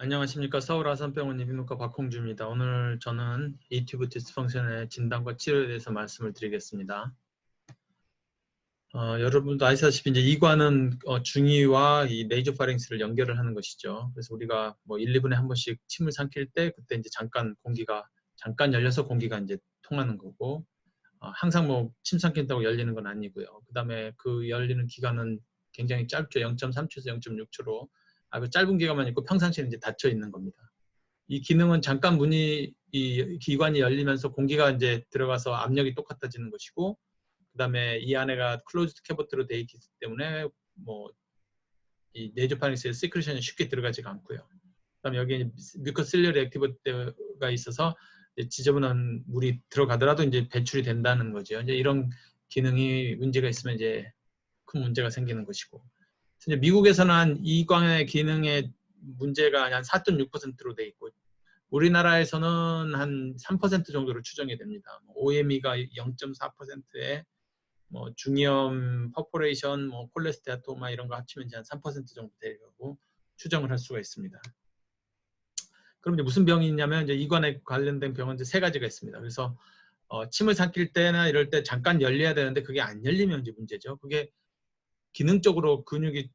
안녕하십니까. 서울 아산병원 이비인후과 박홍주입니다. 오늘 저는 이튜브 디스펑션의 진단과 치료에 대해서 말씀을 드리겠습니다. 여러분도 아시다시피 이제 이관은 중이와 이 네이조파링스를 연결을 하는 것이죠. 그래서 우리가 뭐 1, 2분에 한 번씩 침을 삼킬 때 그때 이제 잠깐 열려서 공기가 이제 통하는 거고, 항상 뭐 침 삼킨다고 열리는 건 아니고요. 그 다음에 그 열리는 기간은 굉장히 짧죠. 0.3초에서 0.6초로 아주 짧은 기간만 있고 평상시에는 이제 닫혀 있는 겁니다. 이 기능은 잠깐 이 기관이 열리면서 공기가 이제 들어가서 압력이 똑같아지는 것이고, 그 다음에 이 안에가 클로즈드 캐버트로 되어 있기 때문에 뭐 이 네이조파링스의 시크레션이 쉽게 들어가지가 않고요. 그다음에 여기 뮤커실리어리 액티버가 있어서 지저분한 물이 들어가더라도 이제 배출이 된다는 거죠. 이제 이런 기능이 문제가 있으면 이제 큰 문제가 생기는 것이고, 이제 미국에서는 한 이관의 기능의 문제가 한 4.6%로 돼 있고, 우리나라에서는 한 3% 정도로 추정이 됩니다. OME가 0.4%에 뭐 중이염, 퍼포레이션, 뭐 콜레스테아토마 이런 거 합치면 이제 한 3% 정도 되려고 추정을 할 수가 있습니다. 그럼 이제 무슨 병이 있냐면 이제 이관에 관련된 병은 이제 세 가지가 있습니다. 그래서 침을 삼킬 때나 이럴 때 잠깐 열려야 되는데 그게 안 열리면 이제 문제죠. 그게 기능적으로 근육이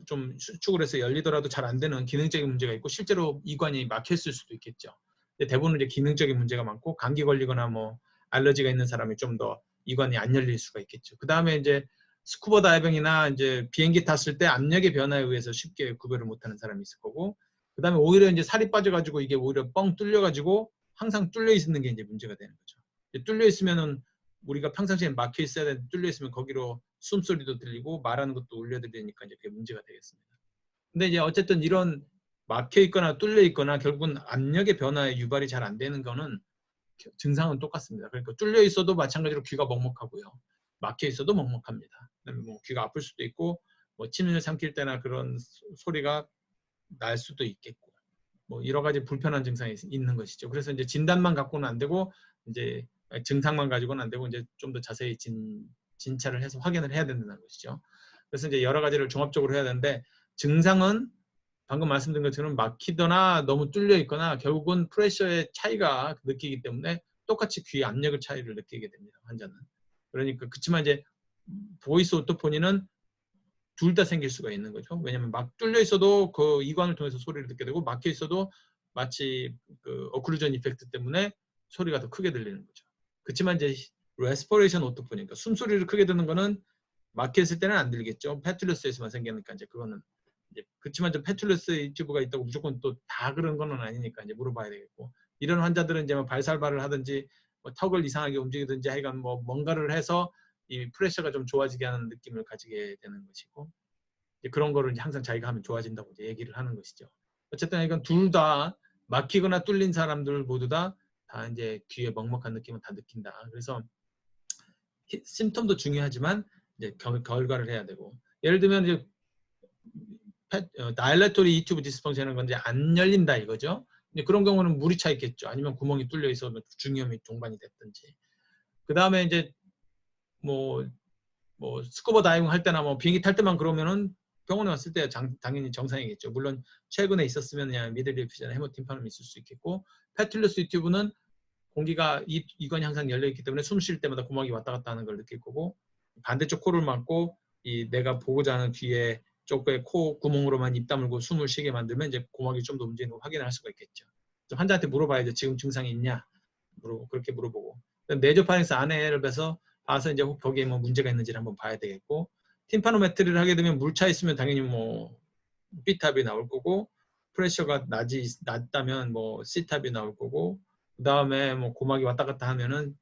좀 수축을 해서 열리더라도 잘 안 되는 기능적인 문제가 있고, 실제로 이관이 막혔을 수도 있겠죠. 근데 대부분 이제 기능적인 문제가 많고, 감기 걸리거나 뭐 알러지가 있는 사람이 좀 더 이관이 안 열릴 수가 있겠죠. 그 다음에 이제 스쿠버 다이빙이나 이제 비행기 탔을 때 압력의 변화에 의해서 쉽게 구별을 못하는 사람이 있을 거고, 그 다음에 오히려 이제 살이 빠져가지고 이게 오히려 뻥 뚫려가지고 항상 뚫려 있는 게 이제 문제가 되는 거죠. 뚫려 있으면은 우리가 평상시에 막혀 있어야 되는데 뚫려 있으면 거기로 숨소리도 들리고 말하는 것도 울려들리니까 이제 그게 문제가 되겠습니다. 근데 이제 어쨌든 이런 막혀 있거나 뚫려 있거나 결국은 압력의 변화에 유발이 잘 안 되는 거는 증상은 똑같습니다. 그러니까 뚫려 있어도 마찬가지로 귀가 먹먹하고요. 막혀 있어도 먹먹합니다. 그다음에 뭐 귀가 아플 수도 있고, 뭐 침을 삼킬 때나 그런 소리가 날 수도 있겠고, 뭐 여러 가지 불편한 증상이 있는 것이죠. 그래서 이제 진단만 갖고는 안 되고, 이제 증상만 가지고는 안 되고, 이제 좀 더 자세히 진찰을 해서 확인을 해야 된다는 것이죠. 그래서 이제 여러 가지를 종합적으로 해야 되는데, 증상은 방금 말씀드린 것처럼 막히거나 너무 뚫려 있거나 결국은 프레셔의 차이가 느끼기 때문에 똑같이 귀 압력의 차이를 느끼게 됩니다, 환자는. 그러니까 그렇지만 이제 보이스 오토포니는 둘 다 생길 수가 있는 거죠. 왜냐하면 막 뚫려 있어도 그 이관을 통해서 소리를 듣게 되고, 막혀 있어도 마치 그 어클루전 이펙트 때문에 소리가 더 크게 들리는 거죠. 그렇지만 이제 레스퍼레이션 오토포니까 숨소리를 크게 듣는 거는 막혀 있을 때는 안 들리겠죠. 패툴러스에서만 생기니까 이제 그거는 이제 그렇지만 이제 패툴러스 튜브가 있다고 무조건 또 다 그런 거는 아니니까 이제 물어봐야 되겠고, 이런 환자들은 이제 뭐 발살발을 하든지 뭐 턱을 이상하게 움직이든지 하여간 뭐 뭔가를 해서 이 프레셔가 좀 좋아지게 하는 느낌을 가지게 되는 것이고, 이제 그런 거를 이제 항상 자기가 하면 좋아진다고 이제 얘기를 하는 것이죠. 어쨌든 이건 둘 다 막히거나 뚫린 사람들 모두 다 이제 귀에 먹먹한 느낌은 다 느낀다. 그래서 심텀도 중요하지만 이제 결과를 해야 되고, 예를 들면 이제 다일레토리 이튜브 디스펑션은 건데 안 열린다 이거죠. 근데 그런 경우는 물이 차 있겠죠. 아니면 구멍이 뚫려 있어 중이염이 동반이 됐든지. 그 다음에 이제 뭐 스쿠버 다이빙 할 때나 뭐 비행기 탈 때만 그러면은 병원에 왔을 때 당연히 정상이겠죠. 물론 최근에 있었으면 그냥 미들리피나 헤모팀파눔이 있을 수 있겠고, 패툴러스 튜브는 공기가 이관이 항상 열려 있기 때문에 숨 쉴 때마다 구멍이 왔다 갔다 하는 걸 느낄 거고, 반대쪽 코를 막고 이 내가 보고자 하는 귀에 쪽에 코 구멍으로만 입 다물고 숨을 쉬게 만들면 이제 고막이 좀 더 움직이는 걸 확인할 수가 있겠죠. 환자한테 물어봐야죠. 지금 증상이 있냐? 그렇게 물어보고, 네조파링스 안에를 봐서 이제 거기에 뭐 문제가 있는지를 한번 봐야 되겠고, 팀파노메트리를 하게 되면 물 차 있으면 당연히 뭐 B탑이 나올 거고, 프레셔가 낮다면 뭐 C탑이 나올 거고, 그 다음에 뭐 고막이 왔다 갔다 하면은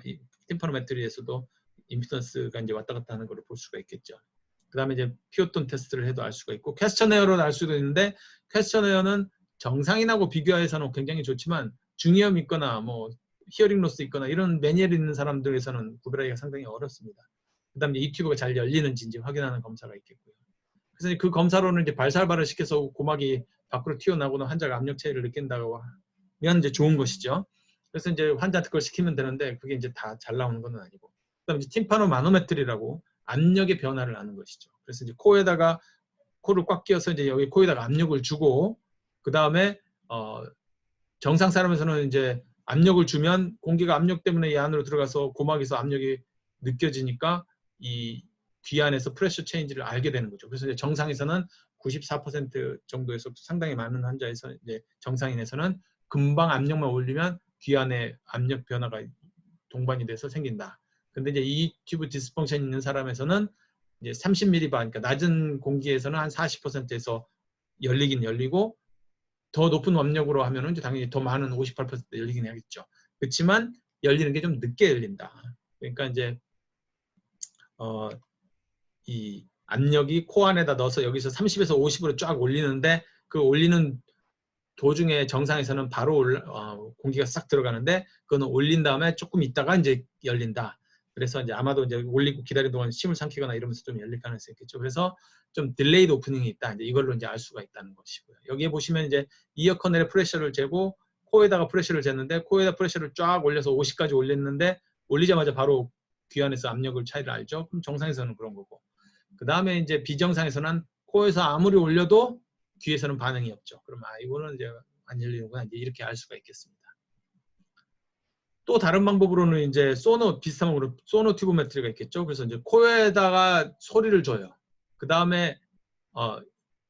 이 팀파노메트리에서도 임피던스가 이제 왔다 갔다 하는 걸 볼 수가 있겠죠. 그 다음에 이제 피오톤 테스트를 해도 알 수가 있고, 퀘스처네어로 알 수도 있는데, 퀘스처네어는 정상인하고 비교해서는 굉장히 좋지만 중이염 있거나 뭐 히어링 로스 있거나 이런 매니엘 있는 사람들에서는 구별하기가 상당히 어렵습니다. 그 다음에 이 튜브가 잘 열리는지 이제 확인하는 검사가 있겠고요. 그래서 그 검사로는 이제 발살발을 시켜서 고막이 밖으로 튀어나오거나 환자가 압력 차이를 느낀다고 하면 이제 좋은 것이죠. 그래서 이제 환자한테 그걸 시키면 되는데 그게 이제 다 잘 나오는 건 아니고, 그다음에 이제 팀파노 마노메트리라고 압력의 변화를 아는 것이죠. 그래서 이제 코에다가 코를 꽉 끼워서 이제 여기 코에다가 압력을 주고, 그 다음에 정상 사람에서는 이제 압력을 주면 공기가 압력 때문에 이 안으로 들어가서 고막에서 압력이 느껴지니까 이 귀 안에서 프레셔 체인지를 알게 되는 거죠. 그래서 이제 정상에서는 94% 정도에서 상당히 많은 환자에서 이제 정상인에서는 금방 압력만 올리면 귀 안에 압력 변화가 동반이 돼서 생긴다. 근데 이제 이 튜브 디스펑션 있는 사람에서는 이제 30mV, 그러니까 낮은 공기에서는 한 40%에서 열리긴 열리고 더 높은 압력으로 하면은 이제 당연히 더 많은 58% 열리긴 하겠죠. 그렇지만 열리는 게 좀 늦게 열린다. 그러니까 이제 이 압력이 코 안에다 넣어서 여기서 30에서 50으로 쫙 올리는데 그 올리는 도중에 정상에서는 바로 공기가 싹 들어가는데 그거는 올린 다음에 조금 있다가 이제 열린다. 그래서 이제 아마도 이제 올리고 기다리는 동안 침을 삼키거나 이러면서 좀 열릴 가능성이 있겠죠. 그래서 좀 딜레이드 오프닝이 있다. 이제 이걸로 이제 알 수가 있다는 것이고요. 여기에 보시면 이제 이어 커넬의 프레셔를 재고 코에다가 프레셔를 쟀는데 코에다 프레셔를 쫙 올려서 50까지 올렸는데 올리자마자 바로 귀 안에서 압력을 차이를 알죠. 그럼 정상에서는 그런 거고. 그 다음에 이제 비정상에서는 코에서 아무리 올려도 귀에서는 반응이 없죠. 그럼 이거는 이제 안 열리는구나. 이제 이렇게 알 수가 있겠습니다. 또 다른 방법으로는 이제 비슷한 거로 소노튜브메트리가 있겠죠. 그래서 이제 코에다가 소리를 줘요. 그 다음에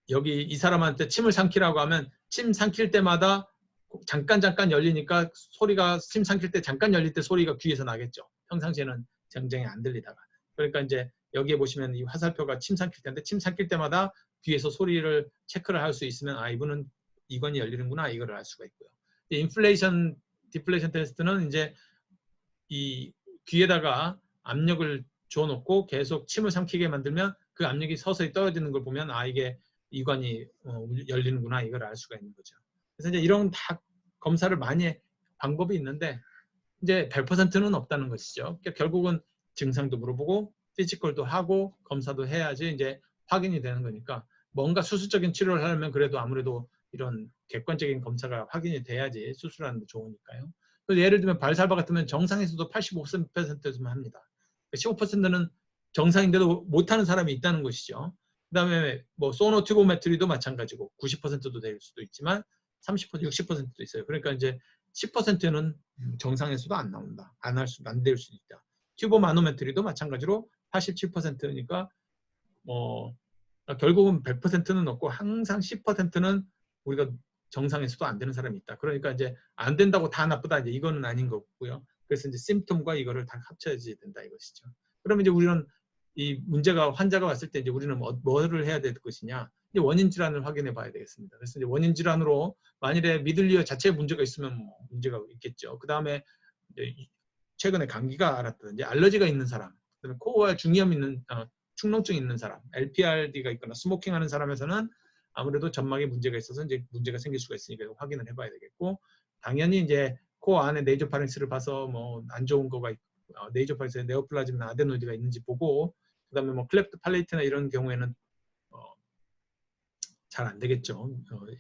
여기 이 사람한테 침을 삼키라고 하면 침 삼킬 때마다 잠깐 열리니까 소리가 침 삼킬 때 잠깐 열릴 때 소리가 귀에서 나겠죠. 평상시에는 굉장히 안 들리다가. 그러니까 이제 여기에 보시면 이 화살표가 침 삼킬 때인데 침 삼킬 때마다 귀에서 소리를 체크를 할 수 있으면 이분은 이관이 열리는구나 이거를 알 수가 있고요. 인플레이션 디플레이션 테스트는 이제 이 귀에다가 압력을 줘놓고 계속 침을 삼키게 만들면 그 압력이 서서히 떨어지는 걸 보면 이게 이관이 열리는구나 이걸 알 수가 있는 거죠. 그래서 이제 이런 다 검사를 많이 방법이 있는데 이제 100%는 없다는 것이죠. 그러니까 결국은 증상도 물어보고 피지컬도 하고 검사도 해야지 이제 확인이 되는 거니까 뭔가 수술적인 치료를 하려면 그래도 아무래도 이런 객관적인 검사가 확인이 돼야지 수술하는 데 좋으니까요. 그래서 예를 들면 발살바 같으면 정상에서도 85%만 합니다. 15%는 정상인데도 못하는 사람이 있다는 것이죠. 그 다음에 뭐 소노튜브메트리도 마찬가지고 90%도 될 수도 있지만 30%, 60%도 있어요. 그러니까 이제 10%는 정상에서도 안 나온다. 안 될 수도 있다. 튜브 마노메트리도 마찬가지로 87%니까 결국은 100%는 없고 항상 10%는 우리가 정상에서도 안 되는 사람이 있다. 그러니까 이제 안 된다고 다 나쁘다. 이제 이거는 아닌 거고요. 그래서 이제 심텀과 이거를 다 합쳐야지 된다 이것이죠. 그러면 이제 우리는 이 문제가 환자가 왔을 때 이제 우리는 뭐를 해야 될 것이냐? 이제 원인 질환을 확인해 봐야 되겠습니다. 그래서 이제 원인 질환으로 만일에 미들리어 자체에 문제가 있으면 문제가 있겠죠. 그 다음에 최근에 감기가 알았다든지 알러지가 있는 사람, 그다음에 코어에 중이염 있는 축농증 있는 사람, LPRD가 있거나 스모킹하는 사람에서는 아무래도 점막에 문제가 있어서 이제 문제가 생길 수가 있으니까 확인을 해봐야 되겠고, 당연히 이제 코어 안에 네이저파링스를 봐서 뭐 안 좋은 거가 네이저파링스에 네오플라즘이나 아데노이드가 있는지 보고, 그다음에 뭐 클레프트 팔레이트나 이런 경우에는 잘 안 되겠죠.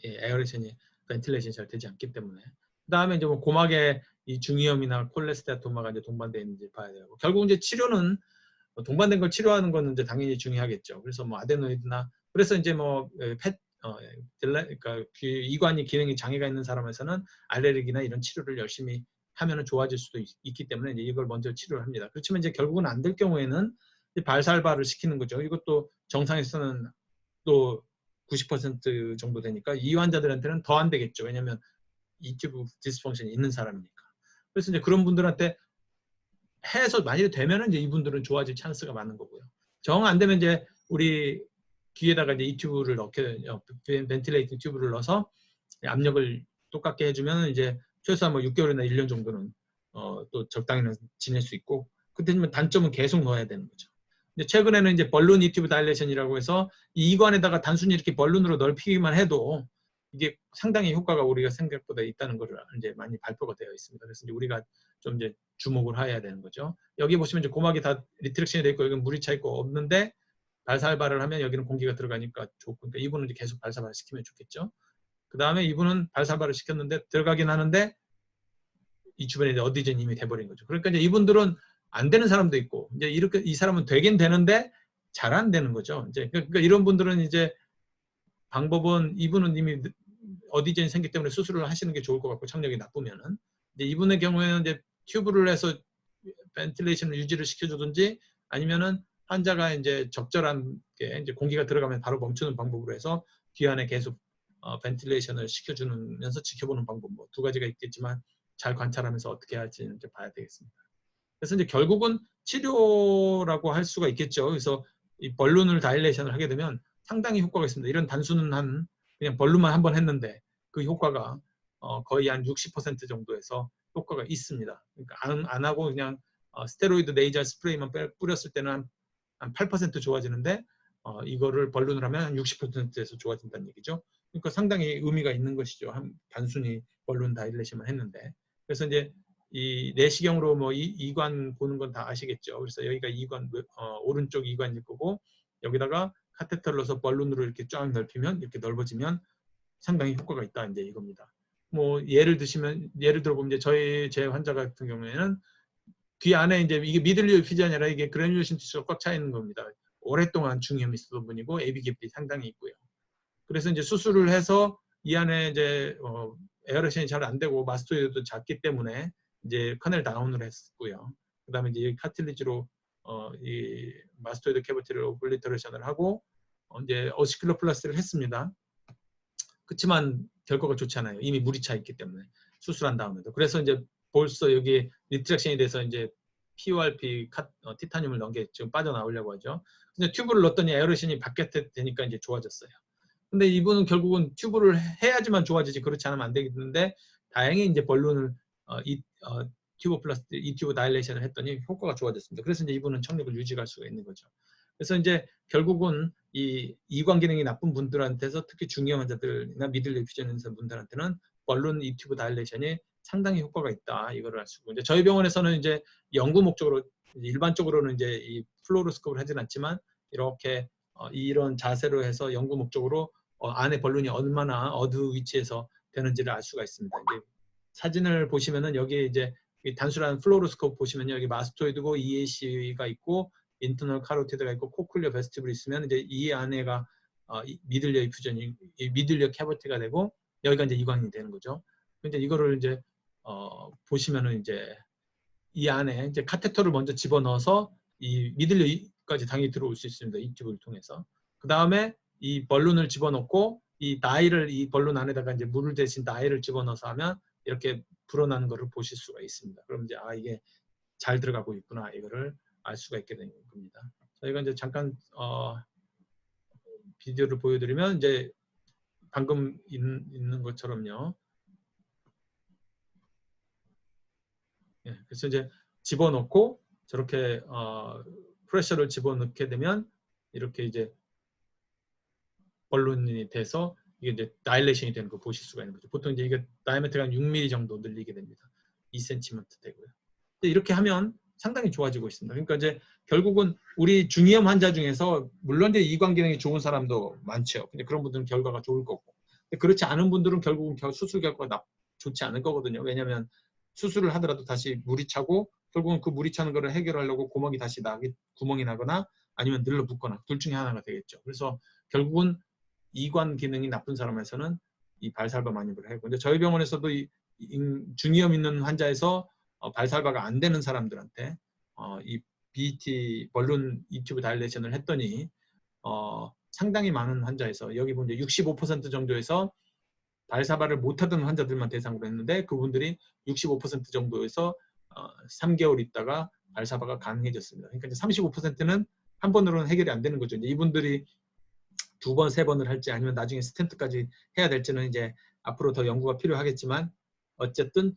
에어레이션이 벤틸레이션이 잘 되지 않기 때문에. 그다음에 이제 뭐 고막에 이 중이염이나 콜레스테아토마가 이제 동반되어 있는지 봐야 되고, 결국 이제 치료는 동반된 걸 치료하는 거는 이제 당연히 중요하겠죠. 그래서 뭐 아데노이드나 그래서 이제 뭐 그러니까 이관이 기능이 장애가 있는 사람에서는 알레르기나 이런 치료를 열심히 하면은 좋아질 수도 있기 때문에 이제 이걸 먼저 치료를 합니다. 그렇지만 이제 결국은 안 될 경우에는 발살바를 시키는 거죠. 이것도 정상에서는 또 90% 정도 되니까 이 환자들한테는 더 안 되겠죠. 왜냐하면 이 튜브 디스펑션이 있는 사람이니까. 그래서 이제 그런 분들한테 해서 만일에 되면은 이제 이분들은 좋아질 찬스가 많은 거고요. 정 안 되면 이제 우리 귀에다가 이제 이 튜브를 벤틸레이팅 튜브를 넣어서 압력을 똑같게 해주면 이제 최소한 뭐 6개월이나 1년 정도는 또 적당히는 지낼 수 있고, 그때는 단점은 계속 넣어야 되는 거죠. 이제 최근에는 이제 벌룬 이튜브 다일레이션이라고 해서 이 이관에다가 단순히 이렇게 벌룬으로 넓히기만 해도 이게 상당히 효과가 우리가 생각보다 있다는 것을 이제 많이 발표가 되어 있습니다. 그래서 이제 우리가 좀 이제 주목을 해야 되는 거죠. 여기 보시면 이제 고막이 다 리트렉션이 되어 있고 여기는 물이 차 있고 없는데 발살발을 하면 여기는 공기가 들어가니까 좋고, 그러니까 이분은 이제 계속 발살발을 시키면 좋겠죠. 그 다음에 이분은 발살발을 시켰는데 들어가긴 하는데 이 주변에 이제 어디젠 이미 돼버린 거죠. 그러니까 이제 이분들은 안 되는 사람도 있고, 이제 이렇게 이 사람은 되긴 되는데 잘 안 되는 거죠. 이제 그러니까 이런 분들은 이제 방법은 이분은 이미 어디젠 생기 때문에 수술을 하시는 게 좋을 것 같고 청력이 나쁘면은 이제 이분의 경우에는 이제 튜브를 해서 벤틸레이션을 유지를 시켜주든지 아니면은 환자가 이제 적절한 게 이제 공기가 들어가면 바로 멈추는 방법으로 해서 귀 안에 계속 벤틸레이션을 시켜주면서 지켜보는 방법 뭐 두 가지가 있겠지만 잘 관찰하면서 어떻게 할지 이제 봐야 되겠습니다. 그래서 이제 결국은 치료라고 할 수가 있겠죠. 그래서 이 벌룬을 다일레이션을 하게 되면 상당히 효과가 있습니다. 이런 단수는 한 그냥 벌룬만 한 번 했는데 그 효과가 거의 한 60% 정도에서 효과가 있습니다. 그러니까 안 하고 그냥 스테로이드 네이절 스프레이만 뿌렸을 때는 한 8% 좋아지는데 이거를 벌룬을 하면 한 60%에서 좋아진다는 얘기죠. 그러니까 상당히 의미가 있는 것이죠. 단순히 벌룬 다일레이션만 했는데. 그래서 이제 이 내시경으로 뭐 이관 보는 건 다 아시겠죠. 그래서 여기가 이관 오른쪽 이관일 거고 여기다가 카테터를 넣어서 벌룬으로 이렇게 쫙 넓히면 이렇게 넓어지면 상당히 효과가 있다 이제 이겁니다. 뭐 예를 들어보면 이제 제 환자 같은 경우에는 귀 안에 이제 이게 미들리오 피지 아니라 이게 그래뉼레이션 티슈가 꽉 차 있는 겁니다. 오랫동안 중이염이 있었던 분이고 AV 깊이 상당히 있고요. 그래서 이제 수술을 해서 이 안에 이제 에어레이션이 잘 안 되고 마스토이드도 작기 때문에 이제 커넬 다운을 했고요. 그다음에 이제 카틸리지로 이 마스토이드 캐비티를 오블리터레이션을 하고 이제 어시클로플라스티를 했습니다. 그렇지만 결과가 좋지 않아요. 이미 물이 차 있기 때문에 수술한 다음에도. 그래서 이제 벌써 여기 리트랙션이 돼서 이제 PORP 티타늄을 넣은 게 지금 빠져나오려고 하죠. 근데 튜브를 넣었더니 에어레이션이 바뀌었다 되니까 이제 좋아졌어요. 근데 이분은 결국은 튜브를 해야지만 좋아지지 그렇지 않으면 안 되겠는데 다행히 이제 벌룬을 이 튜브 다일레이션을 했더니 효과가 좋아졌습니다. 그래서 이제 이분은 청력을 유지할 수가 있는 거죠. 그래서 이제 결국은 이 이관 기능이 나쁜 분들한테서 특히 중이염 환자들이나 미들레이 퓨전 있는 분들한테는 벌룬 이 튜브 다일레이션이 상당히 효과가 있다 이거를 알 수 있고 이제 저희 병원에서는 이제 연구 목적으로 일반적으로는 이제 이 플로로스코프를 하진 않지만 이렇게 이런 자세로 해서 연구 목적으로 안에 벌룬이 얼마나 어느 위치에서 되는지를 알 수가 있습니다. 이제 사진을 보시면은 여기 이제 단순한 플로로스코프 보시면요 여기 마스토이드고 EAC가 있고 인터널 카로티드가 있고 코클리어 베스티블이 있으면 이제 이 안에가 미들리어 퓨전이 미들리어 캐버티가 되고 여기가 이제 이관이 되는 거죠. 근데 이거를 이제 보시면은 이제 이 안에 이제 카테터를 먼저 집어넣어서 이 미들리어까지 당연히 들어올 수 있습니다. 이 튜브를 통해서. 그 다음에 이 벌룬을 집어넣고 이 벌룬 안에다가 이제 물을 대신 나이를 집어넣어서 하면 이렇게 불어나는 것을 보실 수가 있습니다. 그럼 이제 이게 잘 들어가고 있구나 이거를 알 수가 있게 되는 겁니다. 저희가 이제 잠깐 비디오를 보여드리면 이제 방금 있는 것처럼요. 예, 그래서 이제 집어넣고 저렇게 프레셔를 집어넣게 되면 이렇게 이제 벌룬이 돼서 이게 이제 다일레이션이 되는 거 보실 수가 있는 거죠. 보통 이제 이게 다이아메트가 한 6mm 정도 늘리게 됩니다. 2cm 되고요. 이렇게 하면 상당히 좋아지고 있습니다. 그러니까 이제 결국은 우리 중이염 환자 중에서 물론 이제 이관 기능이 좋은 사람도 많죠. 근데 그런 분들은 결과가 좋을 거고. 근데 그렇지 않은 분들은 결국은 수술 결과가 좋지 않을 거거든요. 왜냐하면 수술을 하더라도 다시 물이 차고 결국은 그 물이 차는 거를 해결하려고 구멍이 나거나 아니면 늘러붙거나 둘 중에 하나가 되겠죠. 그래서 결국은 이관 기능이 나쁜 사람에서는 이 발살바 마니브를 하고 근데 저희 병원에서도 중이염 있는 환자에서 발살바가 안 되는 사람들한테 이 BT 벌룬 이튜브 다일레이션을 했더니 상당히 많은 환자에서 여기 보면 65% 정도에서 발사바를 못하던 환자들만 대상으로 했는데 그분들이 65% 정도에서 3개월 있다가 발사바가 가능해졌습니다. 그러니까 이제 35%는 한 번으로는 해결이 안 되는 거죠. 이제 이분들이 두 번, 세 번을 할지 아니면 나중에 스텐트까지 해야 될지는 이제 앞으로 더 연구가 필요하겠지만 어쨌든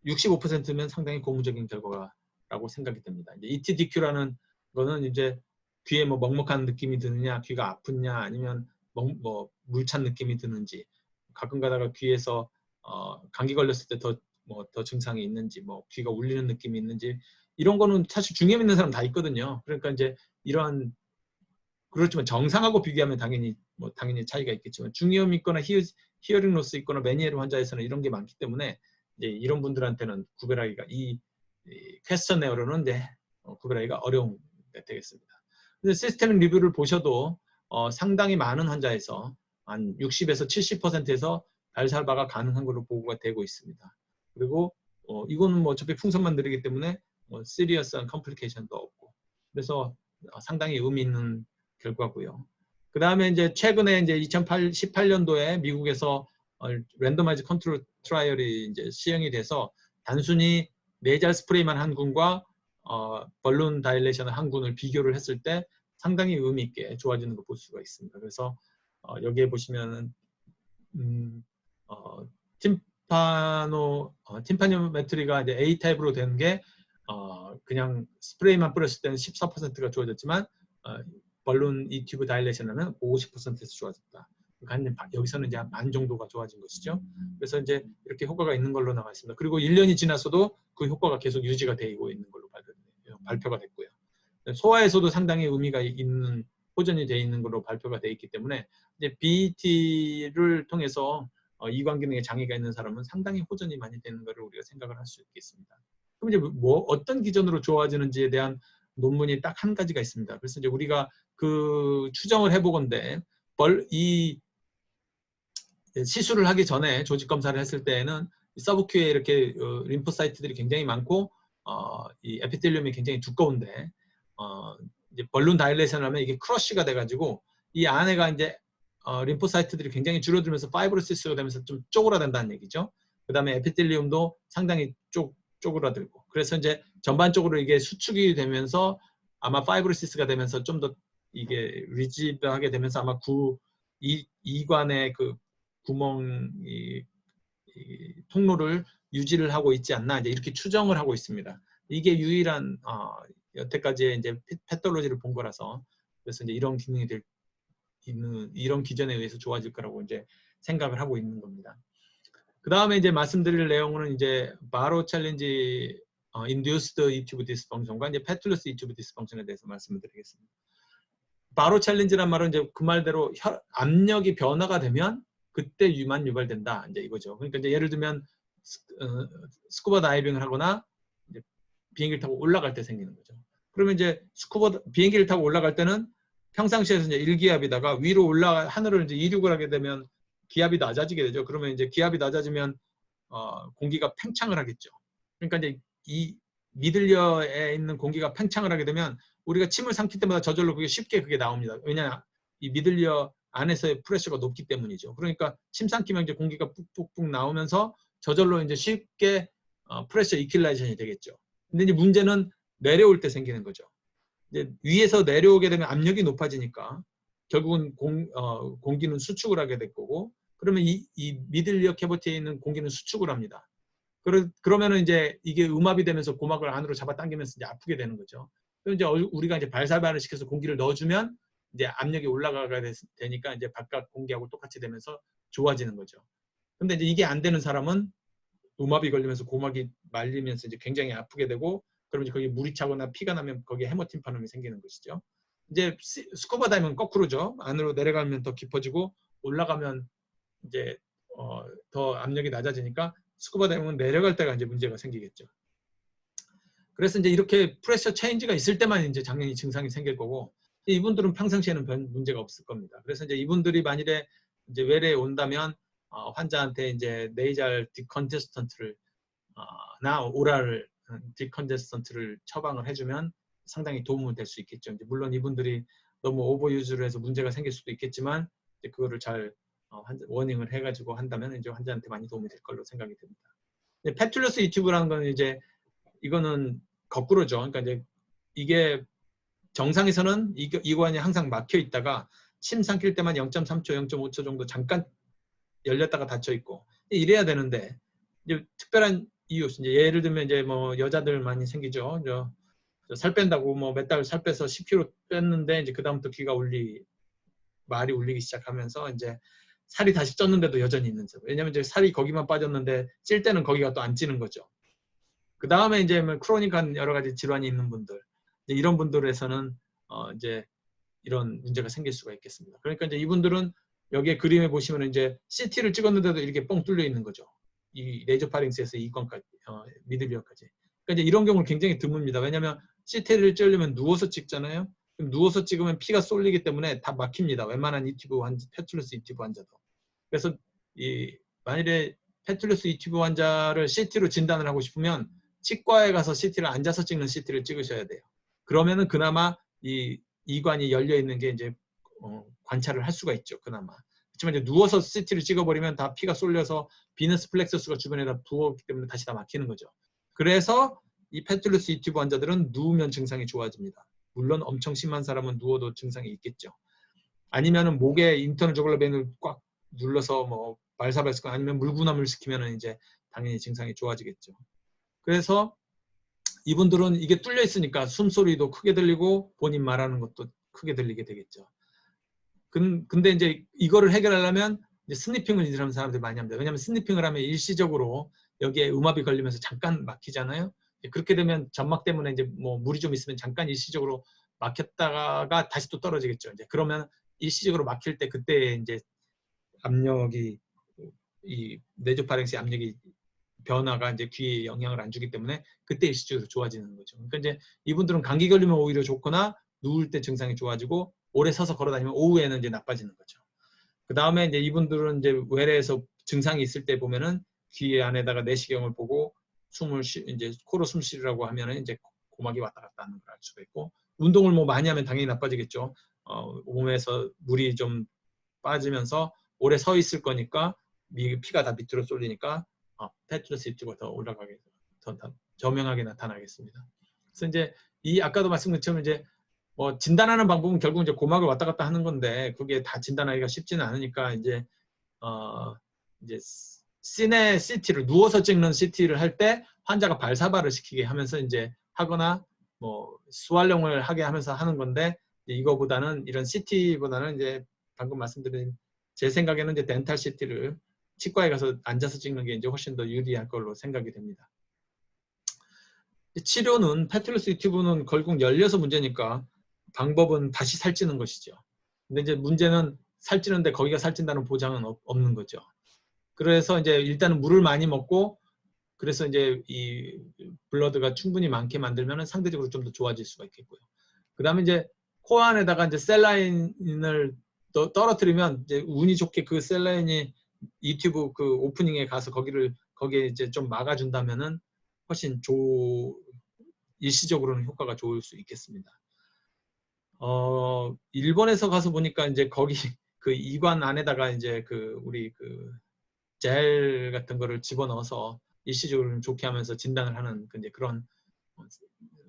65%면 상당히 고무적인 결과라고 생각이 됩니다. 이제 ETDQ라는 거는 이제 귀에 뭐 먹먹한 느낌이 드느냐, 귀가 아프냐, 아니면 뭐 물찬 느낌이 드는지, 가끔 가다가 귀에서 감기 걸렸을 때 더 증상이 있는지, 뭐 귀가 울리는 느낌이 있는지 이런 거는 사실 중이염 있는 사람 다 있거든요. 그러니까 이제 이러한 그렇지만 정상하고 비교하면 당연히 차이가 있겠지만 중이염 있거나 히어링 로스 있거나 메니에르 환자에서는 이런 게 많기 때문에 이제 이런 분들한테는 구별하기가 이 퀘스천에어로는 이제 구별하기가 어려운 게 되겠습니다. 근데 시스템 리뷰를 보셔도 상당히 많은 환자에서 한 60에서 70%에서 발살바가 가능한 걸로 보고가 되고 있습니다. 그리고 이거는 뭐 어차피 풍선만 들이기 때문에 시리어스한 컴플리케이션도 없고 그래서 상당히 의미 있는 결과고요. 그 다음에 이제 최근에 이제 2018년도에 미국에서 랜더마이즈 컨트롤 트라이얼이 이제 시행이 돼서 단순히 네이잘 스프레이만 한 군과 벌룬 다일레이션 한 군을 비교를 했을 때 상당히 의미 있게 좋아지는 걸 볼 수가 있습니다. 그래서 여기에 보시면은 팀파노메트리가 이제 A 타입으로 된 게 그냥 스프레이만 뿌렸을 때는 14%가 좋아졌지만 벌룬 이 튜브 다일레이션은 50%에서 좋아졌다. 그러니까 여기서는 이제 반 정도가 좋아진 것이죠. 그래서 이제 이렇게 효과가 있는 걸로 나와 있습니다. 그리고 1년이 지났어도 그 효과가 계속 유지가 되고 있는 걸로 발표가 됐고요. 소아에서도 상당히 의미가 있는 호전이 되어 있는 걸로 발표가 되어 있기 때문에 이제 BET를 통해서 이관 기능에 장애가 있는 사람은 상당히 호전이 많이 되는 것을 우리가 생각을 할 수 있겠습니다. 그럼 이제 뭐 어떤 기준으로 좋아지는지에 대한 논문이 딱 한 가지가 있습니다. 그래서 이제 우리가 그 추정을 해보건데 이 시술을 하기 전에 조직 검사를 했을 때에는 서브큐에 이렇게 림포사이트들이 굉장히 많고 이 에피텔리움이 굉장히 두꺼운데 이제 벌룬 다일레이션을 하면 이게 크러쉬가 돼가지고 이 안에가 이제 림포사이트들이 굉장히 줄어들면서 파이브로시스가 되면서 좀 쪼그라든다는 얘기죠. 그 다음에 에피텔리움도 상당히 쪼그라들고 그래서 이제 전반적으로 이게 수축이 되면서 아마 파이브로시스가 되면서 좀 더 이게 리지드하게 되면서 아마 이관의 그 구멍 이 통로를 유지를 하고 있지 않나 이제 이렇게 추정을 하고 있습니다. 이게 유일한 여태까지의 이제 패톨로지를 본 거라서 그래서 이제 이런 기능이 있는 이런 기전에 의해서 좋아질 거라고 이제 생각을 하고 있는 겁니다. 그 다음에 이제 말씀드릴 내용은 이제 바로 챌린지 induced E tube dysfunction과 이제 패툴러스 E tube dysfunction에 대해서 말씀을 드리겠습니다. 바로 챌린지란 말은 이제 그 말대로 압력이 변화가 되면 그때 유발된다 이제 이거죠. 그러니까 이제 예를 들면 스쿠버 다이빙을 하거나 이제 비행기를 타고 올라갈 때 생기는 거죠. 그러면 이제 비행기를 타고 올라갈 때는 평상시에서 이제 1기압이다가 위로 하늘을 이제 이륙을 하게 되면 기압이 낮아지게 되죠. 그러면 이제 기압이 낮아지면 공기가 팽창을 하겠죠. 그러니까 이제 이 미들려에 있는 공기가 팽창을 하게 되면 우리가 침을 삼킬 때마다 저절로 그게 쉽게 나옵니다. 왜냐 이 미들려 안에서의 프레셔가 높기 때문이죠. 그러니까 침 삼키면 이제 공기가 푹푹푹 나오면서 저절로 이제 쉽게 프레셔 이퀄라이제이션이 되겠죠. 근데 이제 문제는 내려올 때 생기는 거죠. 이제 위에서 내려오게 되면 압력이 높아지니까 결국은 공기는 수축을 하게 될 거고 그러면 이 미들리어 캐버티에 있는 공기는 수축을 합니다. 그러면은 이제 이게 음압이 되면서 고막을 안으로 잡아당기면서 이제 아프게 되는 거죠. 그럼 이제 우리가 이제 발살반을 시켜서 공기를 넣어주면 이제 압력이 올라가게 되니까 이제 바깥 공기하고 똑같이 되면서 좋아지는 거죠. 근데 이제 이게 안 되는 사람은 음압이 걸리면서 고막이 말리면서 이제 굉장히 아프게 되고 그러면 이제 거기 물이 차거나 피가 나면 거기에 헤모팀파눔이 생기는 것이죠. 이제 스쿠버 다이빙은 거꾸로죠. 안으로 내려가면 더 깊어지고 올라가면 이제 더 압력이 낮아지니까 스쿠버 다이빙은 내려갈 때가 이제 문제가 생기겠죠. 그래서 이제 이렇게 프레셔 체인지가 있을 때만 이제 당연히 증상이 생길 거고 이분들은 평상시에는 별 문제가 없을 겁니다. 그래서 이제 이분들이 만일에 이제 외래에 온다면 환자한테 이제 네이잘 디컨제스턴트를 나 오랄 디컨제스턴트를 처방을 해주면 상당히 도움이 될 수 있겠죠. 이제 물론 이분들이 너무 오버유즈를 해서 문제가 생길 수도 있겠지만 이제 그거를 잘 워닝을 해가지고 한다면 이제 환자한테 많이 도움이 될 걸로 생각이 됩니다. 패툴러스 유튜브라는 건 이제 이거는 거꾸로죠. 그러니까 이제 이게 정상에서는 이관이 항상 막혀 있다가 침 삼킬 때만 0.3초, 0.5초 정도 잠깐 열렸다가 닫혀 있고 이래야 되는데 이제 특별한 이유, 이제 예를 들면 이제 뭐 여자들 많이 생기죠. 살 뺀다고 뭐 몇 달 살 빼서 10kg 뺐는데 이제 그다음부터 말이 울리기 시작하면서 이제 살이 다시 쪘는데도 여전히 있는 죠. 왜냐면 이제 살이 거기만 빠졌는데 찔 때는 거기가 또 안 찌는 거죠. 그 다음에 이제 뭐 크로닉한 여러 가지 질환이 있는 분들, 이런 분들에서는 이제 이런 문제가 생길 수가 있겠습니다. 그러니까 이제 이분들은 여기에 그림에 보시면 이제 CT를 찍었는데도 이렇게 뻥 뚫려 있는 거죠. 이 레이저 파링스에서 이건까지, 미들리어까지. 그러니까 이제 이런 경우는 굉장히 드뭅니다. 왜냐하면 CT를 찍으려면 누워서 찍잖아요. 그럼 누워서 찍으면 피가 쏠리기 때문에 다 막힙니다. 웬만한 패툴러스 이튜브 환자도. 그래서 이 만일에 페툴러스 이튜브 환자를 CT로 진단을 하고 싶으면 치과에 가서 CT를 앉아서 찍는 CT를 찍으셔야 돼요. 그러면은 그나마 이 이관이 열려 있는 게 이제 관찰을 할 수가 있죠. 그나마. 그렇지만 이제 누워서 CT를 찍어버리면 다 피가 쏠려서 비너스 플렉서스가 주변에다 부었기 때문에 다시 다 막히는 거죠. 그래서 이 페툴러스 이튜브 환자들은 누우면 증상이 좋아집니다. 물론 엄청 심한 사람은 누워도 증상이 있겠죠. 아니면은 목에 인터널 저글러 벤을 꽉 눌러서 뭐 발사발사 아니면 물구나무를 시키면은 이제 당연히 증상이 좋아지겠죠. 그래서 이분들은 이게 뚫려 있으니까 숨소리도 크게 들리고 본인 말하는 것도 크게 들리게 되겠죠. 근데 이제 이거를 해결하려면 이제 스니핑을 이런 사람들이 많이 합니다. 왜냐하면 스니핑을 하면 일시적으로 여기에 음압이 걸리면서 잠깐 막히잖아요. 그렇게 되면 점막 때문에 이제 뭐 물이 좀 있으면 잠깐 일시적으로 막혔다가 다시 또 떨어지겠죠. 이제 그러면 일시적으로 막힐 때 그때 이제 압력이 이 네조파랭스의 압력이 변화가 이제 귀에 영향을 안 주기 때문에 그때 일시적으로 좋아지는 거죠. 그러니까 이제 이분들은 감기 걸리면 오히려 좋거나 누울 때 증상이 좋아지고 오래 서서 걸어다니면 오후에는 이제 나빠지는 거죠. 그 다음에 이제 이분들은 이제 외래에서 증상이 있을 때 보면은 귀 안에다가 내시경을 보고 이제 코로 숨 쉬라고 하면은 이제 고막이 왔다 갔다 하는 걸 알 수가 있고 운동을 뭐 많이 하면 당연히 나빠지겠죠. 몸에서 물이 좀 빠지면서 오래 서 있을 거니까 피가 다 밑으로 쏠리니까 페툴러스 이튜브가 더 올라가게 더 저명하게 나타나겠습니다. 그래서 이제 이 아까도 말씀드린 것처럼 이제 뭐 진단하는 방법은 결국 이제 고막을 왔다 갔다 하는 건데 그게 다 진단하기가 쉽지는 않으니까 이제 이제 시내 CT를 누워서 찍는 CT를 할 때 환자가 발사발을 시키게 하면서 이제 하거나 뭐 수활용을 하게 하면서 하는 건데 이거보다는 이런 CT보다는 이제 방금 말씀드린 제 생각에는 이제 덴탈 CT를 치과에 가서 앉아서 찍는 게 이제 훨씬 더 유리할 걸로 생각이 됩니다. 치료는 페툴러스 이튜브는 결국 열려서 문제니까 방법은 다시 살찌는 것이죠. 근데 이제 문제는 살찌는데 거기가 살찐다는 보장은 없는 거죠. 그래서 이제 일단은 물을 많이 먹고 그래서 이제 이 블러드가 충분히 많게 만들면 상대적으로 좀 더 좋아질 수가 있겠고요. 그 다음에 이제 코 안에다가 이제 셀라인을 떨어뜨리면 이제 운이 좋게 그 셀라인이 유튜브 그 오프닝에 가서 거기에 이제 좀 막아준다면은 훨씬 일시적으로는 효과가 좋을 수 있겠습니다. 일본에서 가서 보니까 이제 거기 그 이관 안에다가 이제 우리 젤 같은 거를 집어넣어서 일시적으로 좋게 하면서 진단을 하는 이제 그런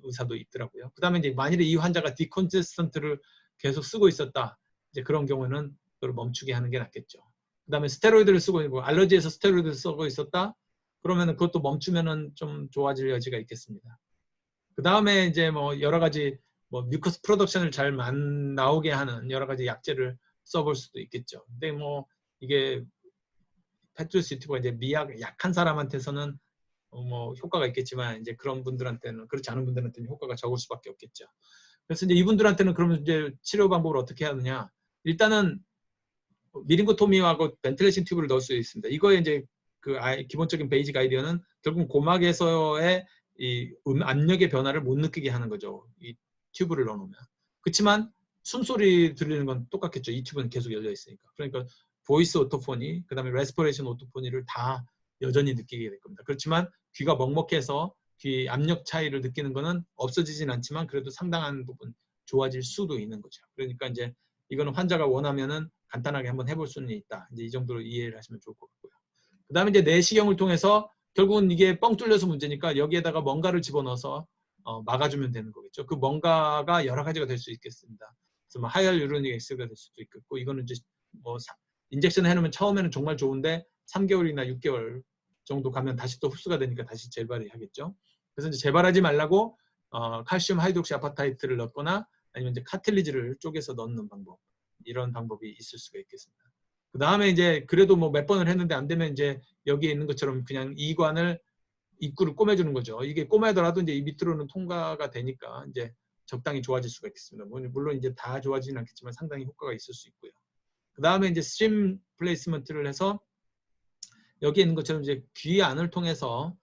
의사도 있더라고요. 그 다음에 이제 만일에 이 환자가 디컨제스턴트를 계속 쓰고 있었다. 이제 그런 경우는 그걸 멈추게 하는 게 낫겠죠. 그 다음에 스테로이드를 쓰고 있고 알러지에서 스테로이드를 쓰고 있었다. 그러면은 그것도 멈추면은 좀 좋아질 여지가 있겠습니다. 그 다음에 이제 뭐 여러 가지 뭐 뮤커스 프로덕션을 잘 나오게 하는 여러 가지 약제를 써볼 수도 있겠죠. 근데 뭐 이게 페툴러스 이튜브가 이제 약한 사람한테서는 뭐 효과가 있겠지만 이제 그런 분들한테는 그렇지 않은 분들한테는 효과가 적을 수밖에 없겠죠. 그래서 이제 이분들한테는 그러면 이제 치료 방법을 어떻게 하느냐? 일단은 미링고토미하고 벤틸레이션 튜브를 넣을 수 있습니다. 이거에 이제 기본적인 베이직 아이디어는 결국 고막에서의 이 압력의 변화를 못 느끼게 하는 거죠. 이 튜브를 넣어놓으면. 그렇지만 숨소리 들리는 건 똑같겠죠. 이 튜브는 계속 열려 있으니까. 그러니까 보이스 오토포니, 그 다음에 레스퍼레이션 오토포니를 다 여전히 느끼게 될 겁니다. 그렇지만 귀가 먹먹해서 귀 압력 차이를 느끼는 거는 없어지진 않지만 그래도 상당한 부분 좋아질 수도 있는 거죠. 그러니까 이제 이거는 환자가 원하면은 간단하게 한번 해볼 수는 있다. 이제 이 정도로 이해를 하시면 좋을 것 같고요. 그 다음에 이제 내시경을 통해서 결국은 이게 뻥 뚫려서 문제니까 여기에다가 뭔가를 집어넣어서 막아주면 되는 거겠죠. 그 뭔가가 여러 가지가 될 수 있겠습니다. 그래서 뭐 하이알루로닉 액시드가 될 수도 있겠고 이거는 이제 뭐 인젝션 해놓으면 처음에는 정말 좋은데 3개월이나 6개월 정도 가면 다시 또 흡수가 되니까 다시 재발이 하겠죠. 그래서 이제 재발하지 말라고 칼슘 하이드록시 아파타이트를 넣거나 아니면 이제 카틸리지를 쪼개서 넣는 방법 이런 방법이 있을 수가 있겠습니다. 그 다음에 이제 그래도 뭐 몇 번을 했는데 안 되면 이제 여기에 있는 것처럼 그냥 이관을 입구를 꼬매주는 거죠. 이게 꼬매더라도 이제 이 밑으로는 통과가 되니까 이제 적당히 좋아질 수가 있겠습니다. 물론 이제 다 좋아지진 않겠지만 상당히 효과가 있을 수 있고요. 그 다음에 이제 스트림 플레이스먼트를 해서 여기 있는 것처럼 이제 귀 안을 통해서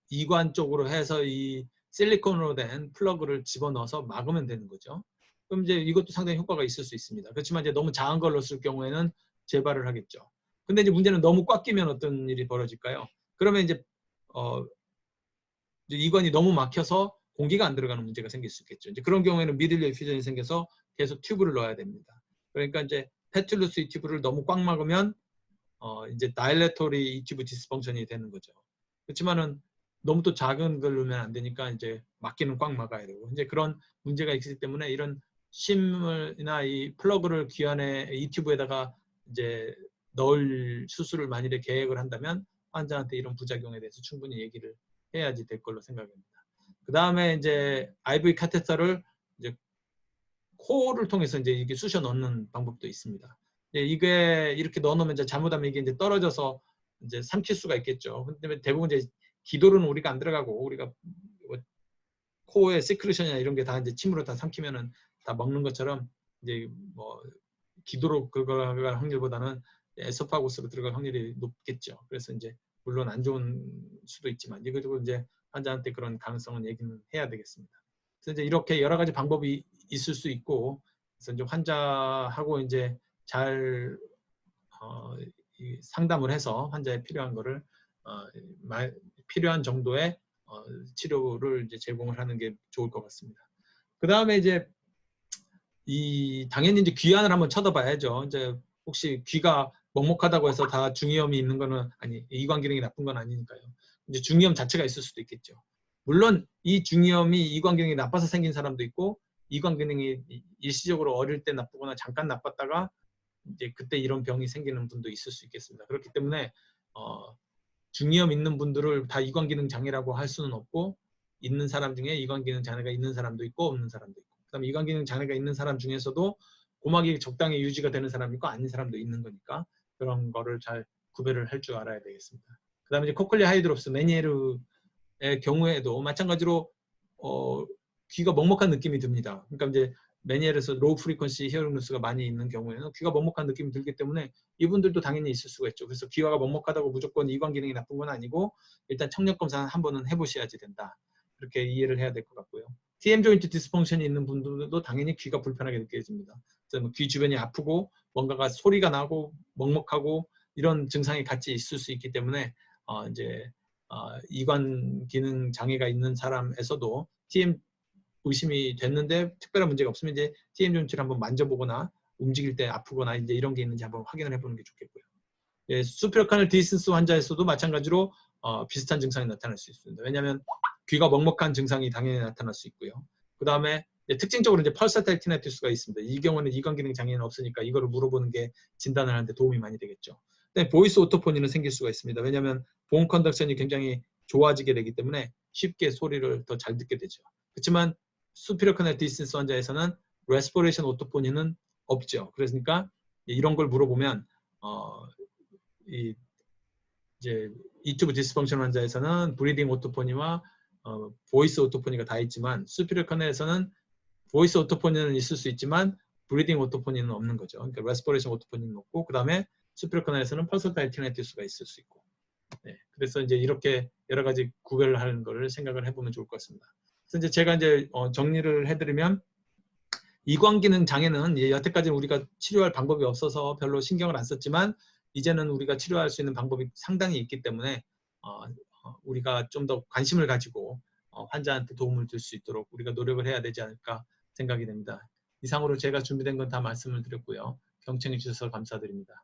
이관 쪽으로 해서 이 실리콘으로 된 플러그를 집어넣어서 막으면 되는 거죠. 그럼 이제 이것도 상당히 효과가 있을 수 있습니다. 그렇지만 이제 너무 작은 걸 넣었을 경우에는 재발을 하겠죠. 근데 이제 문제는 너무 꽉 끼면 어떤 일이 벌어질까요? 그러면 이제 이제 이관이 너무 막혀서 공기가 안 들어가는 문제가 생길 수 있겠죠. 이제 그런 경우에는 미들리어 퓨전이 생겨서 계속 튜브를 넣어야 됩니다. 그러니까 이제 페툴러스 이 튜브를 너무 꽉 막으면 이제 다일레토리 이 튜브 디스펑션이 되는 거죠. 그렇지만은 너무 또 작은 걸 넣으면 안 되니까 이제 막기는 꽉 막아야 되고 이제 그런 문제가 있기 때문에 이런 심이나 이 플러그를 귀 안에 이 튜브에다가 이제 넣을 수술을 만일에 계획을 한다면 환자한테 이런 부작용에 대해서 충분히 얘기를 해야지 될 걸로 생각합니다. 그 다음에 이제 IV 카테터를 이제 코를 통해서 이제 이게 쑤셔 넣는 방법도 있습니다. 이게 이렇게 넣어놓으면 이제 잘못하면 이게 이제 떨어져서 이제 삼킬 수가 있겠죠. 근데 대부분 이제 기도로는 우리가 안 들어가고 우리가 뭐 코의 시크리션이나 이런 게 다 이제 침으로 다 삼키면은 다 먹는 것처럼 이제 뭐 기도로 들어갈 확률보다는 에소파고스로 들어갈 확률이 높겠죠. 그래서 이제 물론 안 좋은 수도 있지만 이거 이제 환자한테 그런 가능성은 얘기는 해야 되겠습니다. 그래서 이제 이렇게 여러 가지 방법이 있을 수 있고 그래서 이제 환자하고 이제 잘 상담을 해서 환자에 필요한 거를 필요한 정도의 치료를 이제 제공을 하는 게 좋을 것 같습니다. 그 다음에 이제 당연히 이제 귀환을 한번 쳐다봐야죠. 이제 혹시 귀가 먹먹하다고 해서 다 중이염이 있는 거는 이관 기능이 나쁜 건 아니니까요. 이제 중이염 자체가 있을 수도 있겠죠. 물론 이 중이염이 이관 기능이 나빠서 생긴 사람도 있고 이관 기능이 일시적으로 어릴 때 나쁘거나 잠깐 나빴다가 이제 그때 이런 병이 생기는 분도 있을 수 있겠습니다. 그렇기 때문에 중이염 있는 분들을 다 이관 기능 장애라고 할 수는 없고 있는 사람 중에 이관 기능 장애가 있는 사람도 있고 없는 사람도 있고 그다음에 이관 기능 장애가 있는 사람 중에서도 고막이 적당히 유지가 되는 사람이 있고 아닌 사람도 있는 거니까 그런 거를 잘 구별을 할 줄 알아야 되겠습니다. 그다음에 이제 코클리아 하이드롭스 메니에르의 경우에도 마찬가지로 귀가 먹먹한 느낌이 듭니다. 그러니까 이제 메니엘에서 로우 프리퀀시 히어링 로스가 많이 있는 경우에는 귀가 먹먹한 느낌이 들기 때문에 이분들도 당연히 있을 수가 있죠. 그래서 귀가 먹먹하다고 무조건 이관 기능이 나쁜 건 아니고 일단 청력 검사는 한 번은 해보셔야지 된다. 그렇게 이해를 해야 될 것 같고요. TM 조인트 디스펑션이 있는 분들도 당연히 귀가 불편하게 느껴집니다. 그래서 뭐 귀 주변이 아프고 뭔가가 소리가 나고 먹먹하고 이런 증상이 같이 있을 수 있기 때문에 이제 이관 기능 장애가 있는 사람에서도 TM 의심이 됐는데 특별한 문제가 없으면 이제 TM 조인트를 한번 만져보거나 움직일 때 아프거나 이제 이런 게 있는지 한번 확인을 해보는 게 좋겠고요. 예, 수피럴 카넬 디스턴스 환자에서도 마찬가지로 비슷한 증상이 나타날 수 있습니다. 왜냐하면 귀가 먹먹한 증상이 당연히 나타날 수 있고요. 그 다음에 특징적으로 이제 펄사타일 티나이투스가 있습니다. 이 경우는 이관 기능 장애는 없으니까 이거를 물어보는 게 진단을 하는데 도움이 많이 되겠죠. 근데 보이스 오토포니는 생길 수가 있습니다. 왜냐하면 보험 컨덕션이 굉장히 좋아지게 되기 때문에 쉽게 소리를 더 잘 듣게 되죠. 그렇지만 수피럴 카넬 디스턴스 환자에서는 레스포레이션 오토포니는 없죠. 그러니까 이런 걸 물어보면 이제 이튜브 디스펑션 환자에서는 브리딩 오토포니와 보이스 오토포니가 다 있지만 수피리어 카넬에서는 보이스 오토포니는 있을 수 있지만 브리딩 오토포니는 없는 거죠. 그러니까 레스퍼레이션 오토포니는 없고 그 다음에 수피리어 카넬에서는 펄서타일 티나이투스가 있을 수 있고 네, 그래서 이제 이렇게 여러 가지 구별을 하는 거를 생각을 해보면 좋을 것 같습니다. 그래서 이제 제가 이제 정리를 해드리면 이관 기능 장애는 여태까지는 우리가 치료할 방법이 없어서 별로 신경을 안 썼지만 이제는 우리가 치료할 수 있는 방법이 상당히 있기 때문에 우리가 좀 더 관심을 가지고 환자한테 도움을 줄 수 있도록 우리가 노력을 해야 되지 않을까 생각이 됩니다. 이상으로 제가 준비된 건 다 말씀을 드렸고요. 경청해 주셔서 감사드립니다.